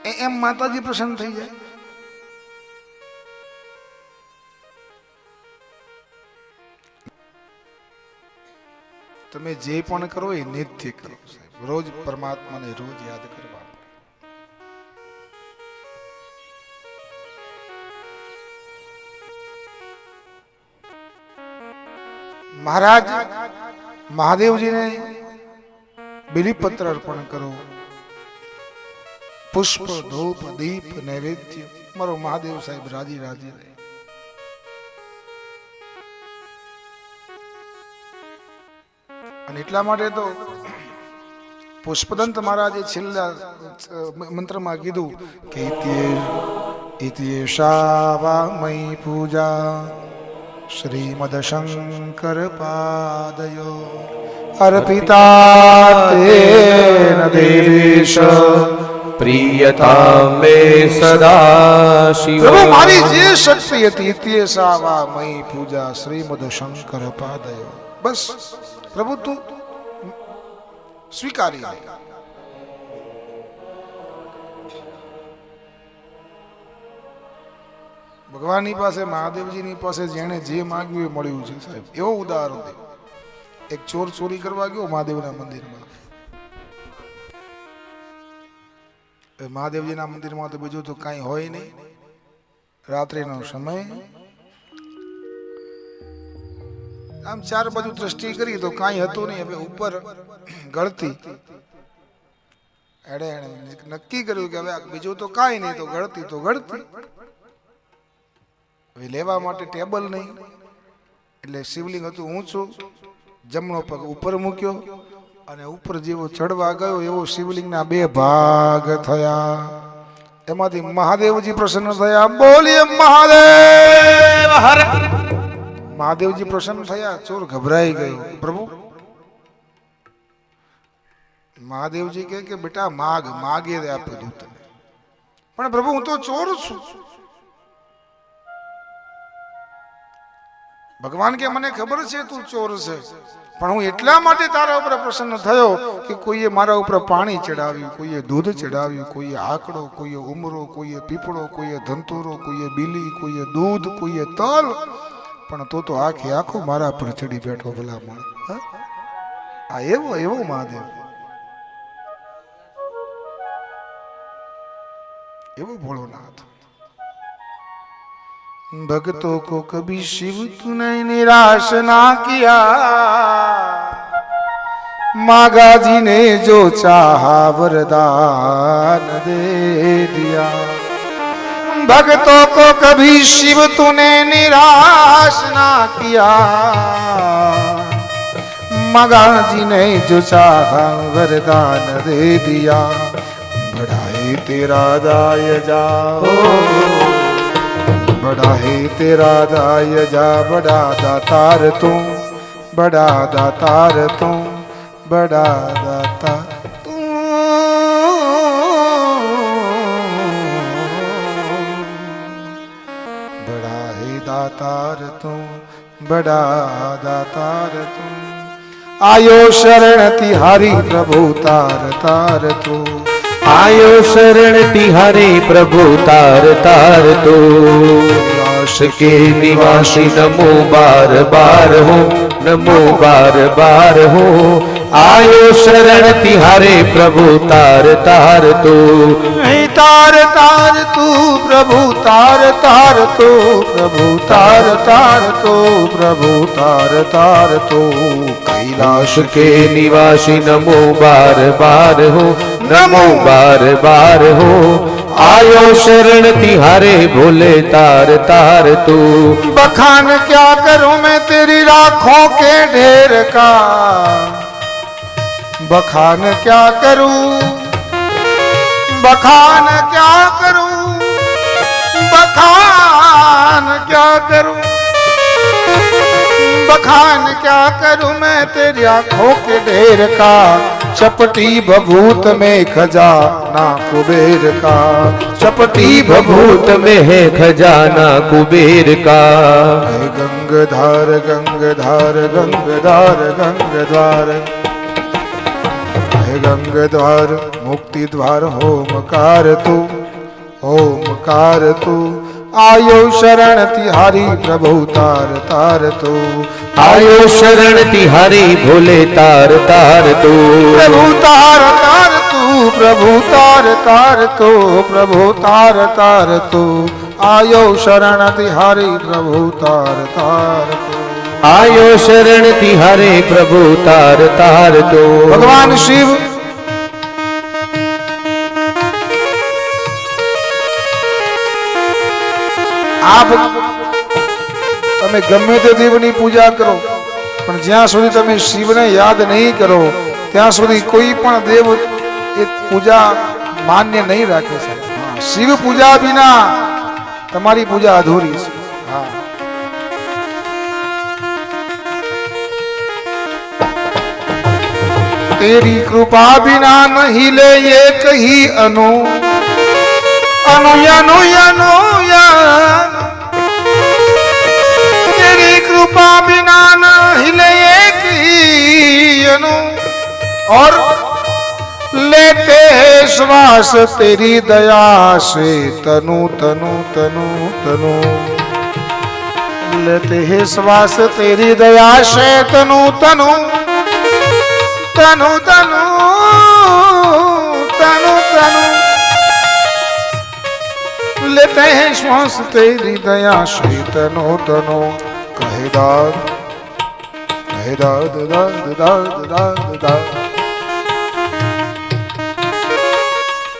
M माताजी प्रसन्न थई जाए। तमे जे पण करो ए नित्य करो साहेब, रोज परमात्मा ने रोज याद करवा। महाराज महादेव जी ने बिलीपत्र अर्पण करो, पुष्प धूप दीप नैवेद्य, मारो महादेव साहेब राजी राजी रहे। એટલા માટે તો પુષ્પદંત મહારાજે છેલ્લા મંત્રમાં કીધું કે ઇત્યેષાવામયી પૂજા શ્રીમદ શંકર પાદયો અર્પિતા તેન દેવેશ પ્રિયતામ મે સદા શિવ। પ્રભુ મારી જે શક્તિ હતી ઇત્યેષાવામયી પૂજા શ્રીમદ શંકર પાદયો। બસ प्रभु तू स्वीकारी ले। भगवान पास महादेव जी पास जेने जे मांग्यु मळ्यु छे साहेब। एवो उदाहरण दे, एक चोर चोरी करवा गयो महादेव ना मंदिर में, महादेव जी ना मंदिर में तो बीजू तो कई होय नहीं। रात्रि नो समय आम चार बाजू दृष्टि करी तो कई हतु नहीं। हवे ऊपर गळती एड़े नक्की कर्यु के हवे बीजू तो कई नहीं, तो गळती हवे लेवा माटे टेबल नहीं એટલે શિવલિંગ હતું ઊંચું, જમણો પગ ઉપર મૂક્યો અને ઉપર જેવો ચડવા ગયો એવો શિવલિંગના બે ભાગ થયા। એમાંથી મહાદેવજી પ્રસન્ન થયા। બોલીએ મહાદેવ હર। महादेव जी प्रसन्न थया। चोर घबराई गयो। प्रभु महादेव जी कहे कि बेटा माग मागे दे आपे दूत ने, पण प्रभु हूँ तो चोर छू। भगवान के मने खबर छे तू चोर छे, पण हूँ एटला माटे तारा उपर प्रसन्न थयो कि कोईए मारा उपर पाणी चढ़ाव्यु, कोईए दूध चढ़ाव्यु, कोईए आकड़ो, कोईए उमरो, कोईए पीपड़ो, कोईए धंतोरो, कोईए बीली, कोईए दूध, कोईए तल, पण तो आखे आखो मारा पर चढ़ी बैठो भला मां। आ एवो एवो महादेव, एवो भोलोनाथ। भक्तों को कभी शिव तूने निराश ना किया, मागा जी ने जो चाहा वरदान दे दिया। भक्तों को कभी शिव तूने निराश ना किया, मगा जी ने जो चाहा वरदान दे दिया। बढ़ाए तेरा दाय जाओ, बढ़ाए तेरा दाय जा, बड़ा दातार तू, बड़ा दातार तू, बड़ा दाता दातार तू, बड़ा दातार तू। आयो शरण तिहारी प्रभु तार तार तू, आयो शरण तिहारी प्रभु तार तार तू। कैलाश के निवासी नमो बार बार हो, नमो बार बार हो। आयो शरण तिहारे प्रभु तार तार तू, तार तार तू प्रभु तार तार तू, प्रभु तार तार तू, प्रभु तार तार तू। कैलाश के निवासी नमो बार बार हो, नमो बार बार हो। आयो शरण तिहारे भोले तार तार तू। बखान क्या करूं मैं तेरी राखों के ढेर का, बखान क्या करूं, बखान क्या करूं, बखान क्या करूं, बखान क्या करूं मैं तेरी आंखों के ढेर का। चपटी भभूत में खजाना कुबेर का, चपटी भभूत में है खजाना कुबेर का। गंगधार गंगधार गंगधार गंगधार, गंगधार मुक्ति द्वार होमकार तू आयो शरण तिहारी प्रभु तार तार तू आयो शरण तिहारी भोले तार तार तू प्रभु तार तार तू प्रभु तार तार तू प्रभु तार तार तू आयो शरण तिहारी प्रभु तार तार तू आयो शरण तिहारे प्रभु तार तार तू भगवान शिव आप તમે ગમે તે દેવની પૂજા કરો પણ જ્યાં સુધી તમે શિવને યાદ નહીં કરો ત્યાં સુધી કોઈ પણ દેવ એ પૂજા માન્ય નહીં રાખે છે શિવ પૂજા વિના તમારી પૂજા અધૂરી છે હા तेरी कृपा बिना नहीं ले ये कही अनु अनु अनु अनु तेरी कृपा बिना नहीं ले ये कही अनु और लेते हैं श्वास तेरी दया से तनु तनु तनु तनु लेते हैं श्वास तेरी दया से तनु तनु तनु तनु तनु तनु लेते हैं श्वास तेरी दया से तनु तनु कहे दाद दाद दाद दाद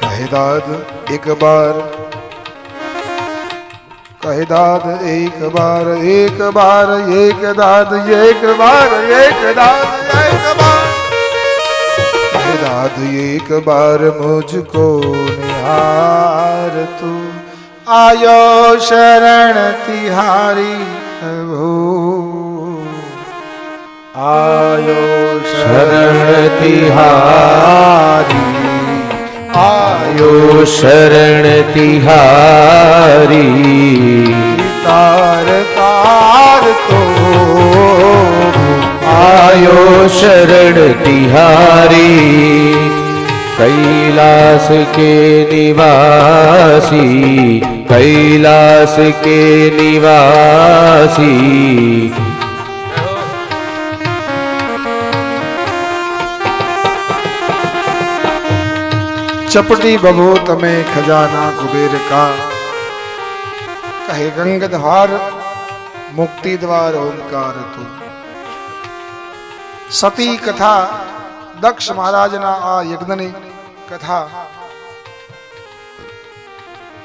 कहे दाद एक बार कहे दाद एक बार एक बार एक दाद एक बार एक दाद एक बार दाद एक बार मुझको निहार तू आयो शरण तिहारी प्रभु आयो शरण तिहारी आयो शरण तिहारी तार तार तो आयो शरण तिहारी कैलाश के निवासी कैलाश के निवासी चपटी बबो तमे खजाना कुबेर का कहे गंगधार मुक्ति द्वार ओंकार तू सती कथा दक्ष महाराजना आ यज्ञनी कथा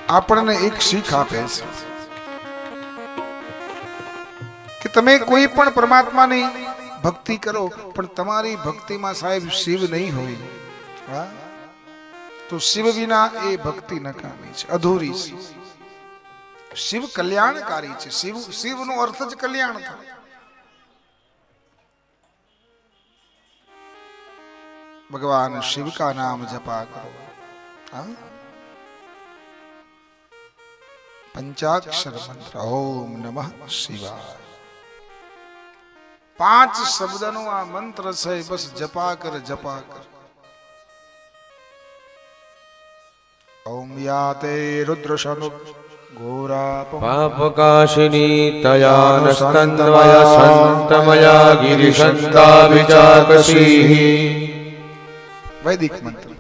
આપણને એક શીખ આપે છે કે તમે કોઈ પણ પરમાત્માની ભક્તિ કરો પણ તમારી ભક્તિમાં સાહેબ શિવ નહીં હોય તો શિવ વિના એ ભક્તિ નકામી છે અધૂરી છે શિવ કલ્યાણકારી છે શિવનો અર્થ જ કલ્યાણ થાય भगवान शिव का नाम जपा करो हाँ? पंचाक्षर मंत्र ओम नमः शिवाय 5 शब्दों आ मंत्र से बस जपा कर ओम याते रुद्र शनु घोरा पापकाशिनी तया नस्तन्वय संतमया गिरिशन्ता विचाकसीः वैदिक मंत्र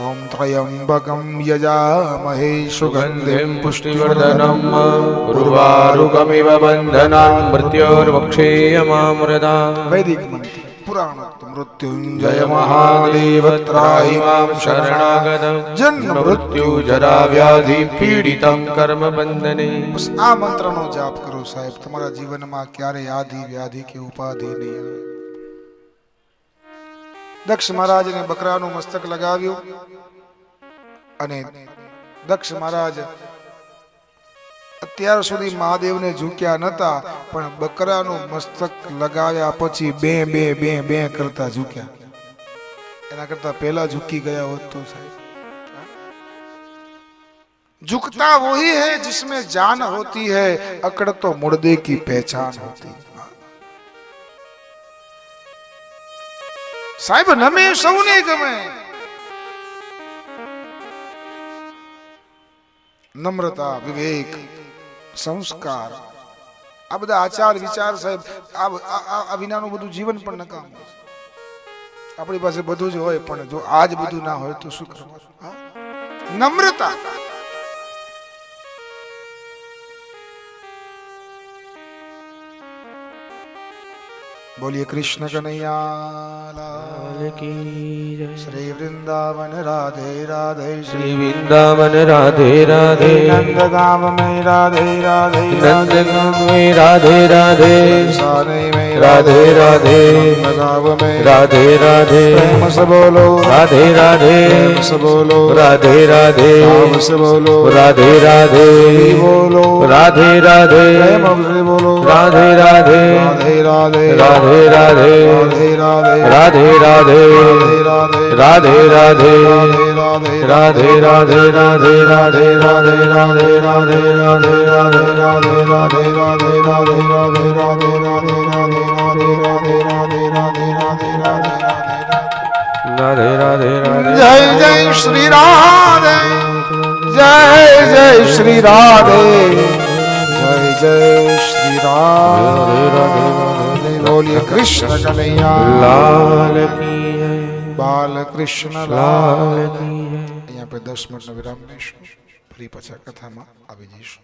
ओम त्र्यंबकं यजामहे सुगंधिं पुष्टिवर्धनम् उर्वारुकमिव बन्धनान् मृत्योर्वक्षेयमामृता वैदिक मंत्र पुराण मृत्युंजय महादेव त्राहि मां शरणागतं जन्म मृत्यु जरा व्याधि पीडितं कर्म बंधने बस आ मंत्रનો જાપ કરો સાહેબ તમારા જીવનમાં ક્યારે આધિ વ્યાધિ કે ઉપાધિ નહીં આવે દક્ષ મહારાજને બકરાનું મસ્તક લગાવ્યું અને દક્ષ મહારાજ અત્યાર સુધી મહાદેવને ઝૂક્યા નતા પણ બકરાનું મસ્તક લગાવ્યા પછી બે બે બે બે કરતા ઝૂક્યા એના કરતા પહેલા ઝૂકી ગયા હોત તો સાહેબ झुकता वही है जिसमें जान होती है अकड़ तो मुर्दे की पहचान होती है સાહેબ નમે સૌને ગમે. નમ્રતા, વિવેક, સંસ્કાર, આ બધા આચાર વિચાર સાહેબ, આ વિનાનું બધું જીવન પણ નકામ છે. આપણી પાસે બધું જ હોય પણ જો આજ બધું ના હોય તો શું કરવાનું? નમ્રતા. बोलिए कृष्ण कन्हैया लाल की जय. श्री वृंदावन राधे राधे. श्री वृंदावन राधे राधे. नंदगाम में राधे राधे. नंदगाम में राधे राधे. साने में राधे राधे. नंदगाम में राधे राधे. प्रेम से बोलो राधे राधे. प्रेम से बोलो राधे राधे. भाव से बोलो राधे राधे. बोलो राधे राधे. प्रेम से बोलो राधे राधे. राधे राधे. राधे राधे. राधे राधे. राधे राधे. राधे राधे. राधे राधे. राधे राधे. राधे राधे. राधे राधे. राधे राधे. राधे राधे. राधे राधे. राधे राधे. राधे राधे. राधे राधे. राधे राधे. राधे राधे. राधे राधे. जय जय श्री राधे. जय जय श्री राधे. जय जय श्री राधे. बोलिए कृष्ण कन्हैया लाल की जय. बाल कृष्ण लाल की जय. અહીંયા पे 10 મિનિટનો વિરામ લઈશું. ફરી પાછા કથામાં આવી જઈશું.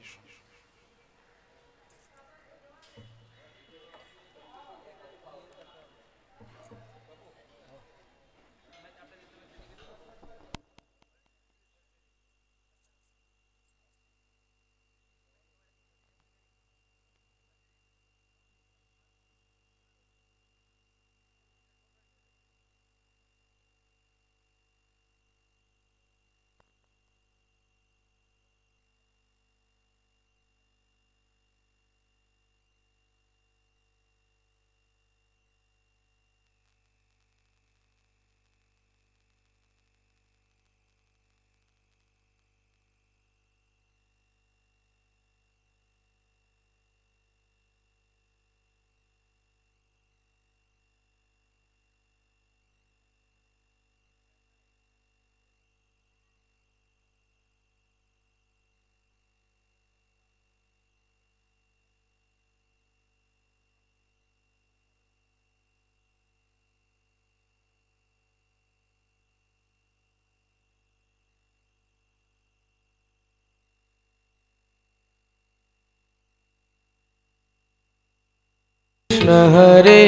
कृष्ण हरे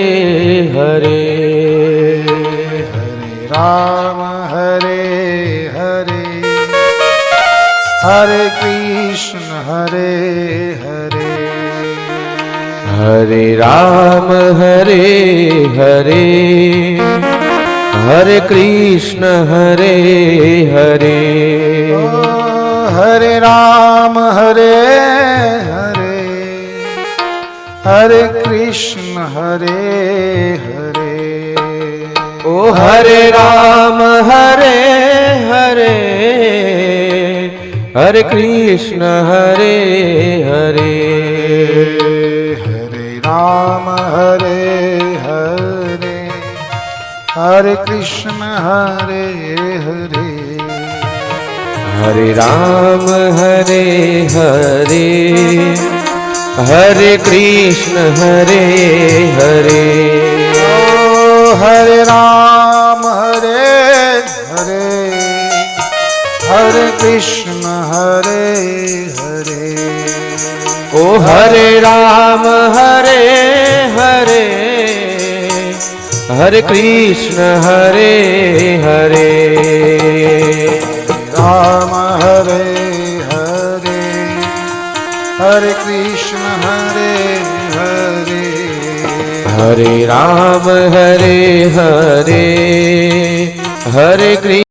हरे. हरे राम हरे हरे. हरे कृष्ण हरे हरे. हरे राम हरे हरे. हरे कृष्ण हरे हरे. हरे राम हरे हरे. हरे कृष्ण हरे हरे. ओ हरे राम हरे हरे. हरे कृष्ण हरे हरे. हरे राम हरे हरे. हरे कृष्ण हरे हरे. हरे राम हरे हरे. हरे कृष्ण हरे हरे. हरे राम हरे हरे. हरे कृष्ण हरे हरे. ओ हरे राम हरे हरे. हरे कृष्ण हरे हरे. राम हरे हरे. हरे कृष्ण हरे हरे. हरे राम हरे हरे. हरे कृष्ण